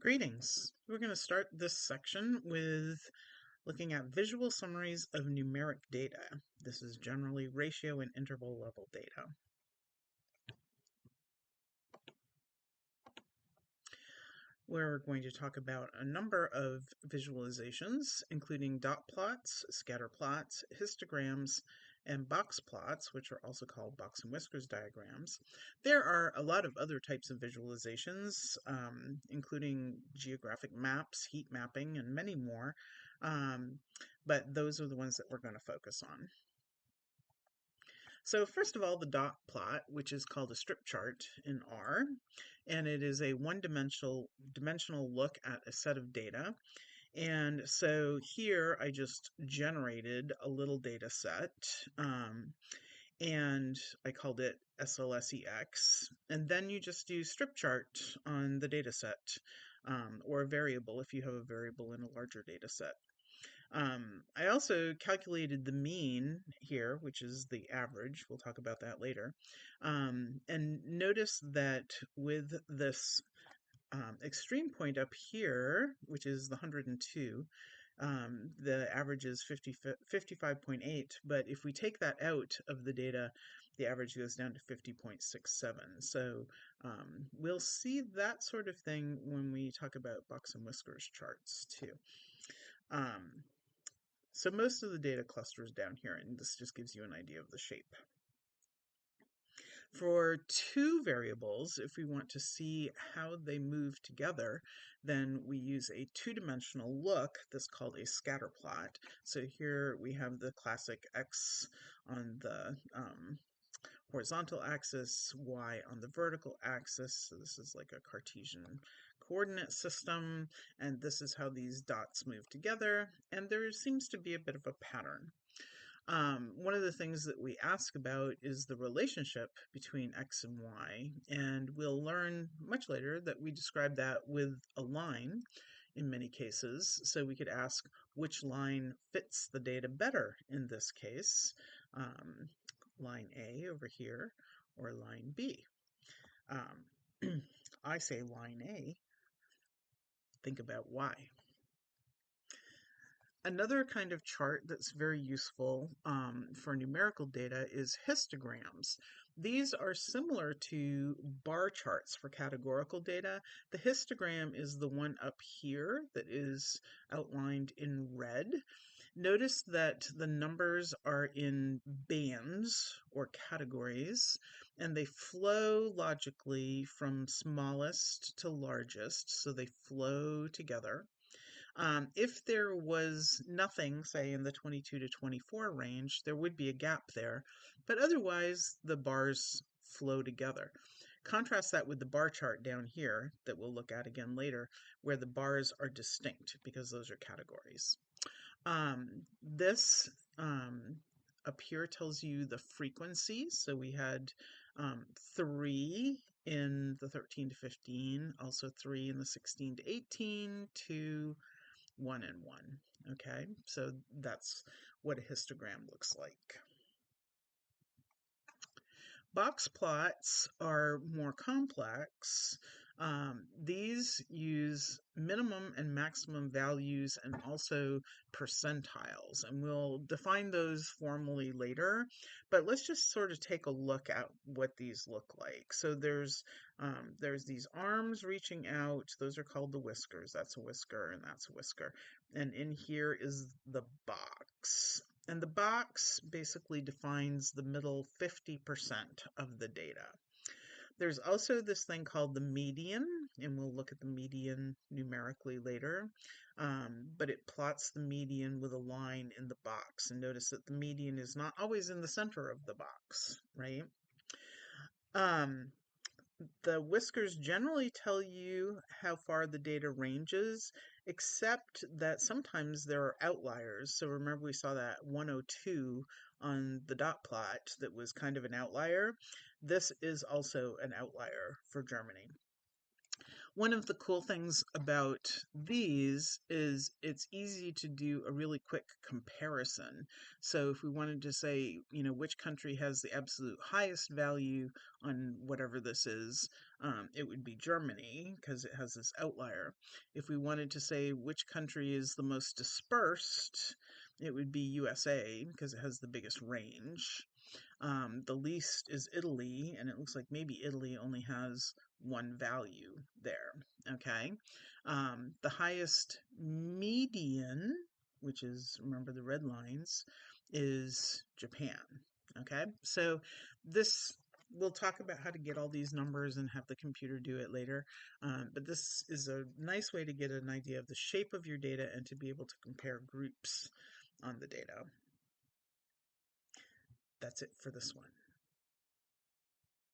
Greetings. We're going to start this section with looking at visual summaries of numeric data. This is generally ratio and interval level data. We're going to talk about a number of visualizations, including dot plots, scatter plots, histograms, and box plots, which are also called box and whiskers diagrams. There are a lot of other types of visualizations, including geographic maps, heat mapping, and many more, but those are the ones that we're going to focus on. So first of all, the dot plot, which is called a strip chart in R, and it is a one-dimensional look at a set of data. And so here I just generated a little data set, and I called it SLSEX. And then you just do strip chart on the data set, or a variable if you have a variable in a larger data set. I also calculated the mean here, which is the average. We'll talk about that later. And notice that with this extreme point up here, which is the 102, the average is 55.8, but if we take that out of the data, the average goes down to 50.67. So we'll see that sort of thing when we talk about box and whiskers charts too. So most of the data clusters down here, and this just gives you an idea of the shape. For two variables, if we want to see how they move together, then we use a two-dimensional look that's called a scatter plot. So here we have the classic X on the horizontal axis, Y on the vertical axis. So this is like a Cartesian coordinate system, and this is how these dots move together, and there seems to be a bit of a pattern. One of the things that we ask about is the relationship between X and Y, and we'll learn much later that we describe that with a line in many cases. So we could ask which line fits the data better in this case, line A over here or line B. I say line A, think about Y. Another kind of chart that's very useful for numerical data is histograms. These are similar to bar charts for categorical data. The histogram is the one up here that is outlined in red. Notice that the numbers are in bands or categories, and they flow logically from smallest to largest, so they flow together. If there was nothing, say in the 22 to 24 range, there would be a gap there, but otherwise the bars flow together. Contrast that with the bar chart down here that we'll look at again later, where the bars are distinct because those are categories. This up here tells you the frequency. So we had 3 in the 13 to 15, also 3 in the 16 to 18, 2, 1 and 1. Okay, so that's what a histogram looks like. Box plots are more complex. These use minimum and maximum values and also percentiles, and we'll define those formally later, but let's just sort of take a look at what these look like. So there's these arms reaching out. Those are called the whiskers. That's a whisker and that's a whisker. And in here is the box. And the box basically defines the middle 50% of the data. There's also this thing called the median, and we'll look at the median numerically later, but it plots the median with a line in the box. And notice that the median is not always in the center of the box, right? The whiskers generally tell you how far the data ranges, except that sometimes there are outliers. So remember we saw that 102 on the dot plot that was kind of an outlier. This is also an outlier for Germany. One of the cool things about these is it's easy to do a really quick comparison. So if we wanted to say, which country has the absolute highest value on whatever this is, it would be Germany because it has this outlier. If we wanted to say which country is the most dispersed, it would be USA because it has the biggest range. The least is Italy, and it looks like maybe Italy only has one value there. Okay. The highest median, which is, remember the red lines, is Japan. Okay. So this, we'll talk about how to get all these numbers and have the computer do it later. But this is a nice way to get an idea of the shape of your data and to be able to compare groups on the data. That's it for this one.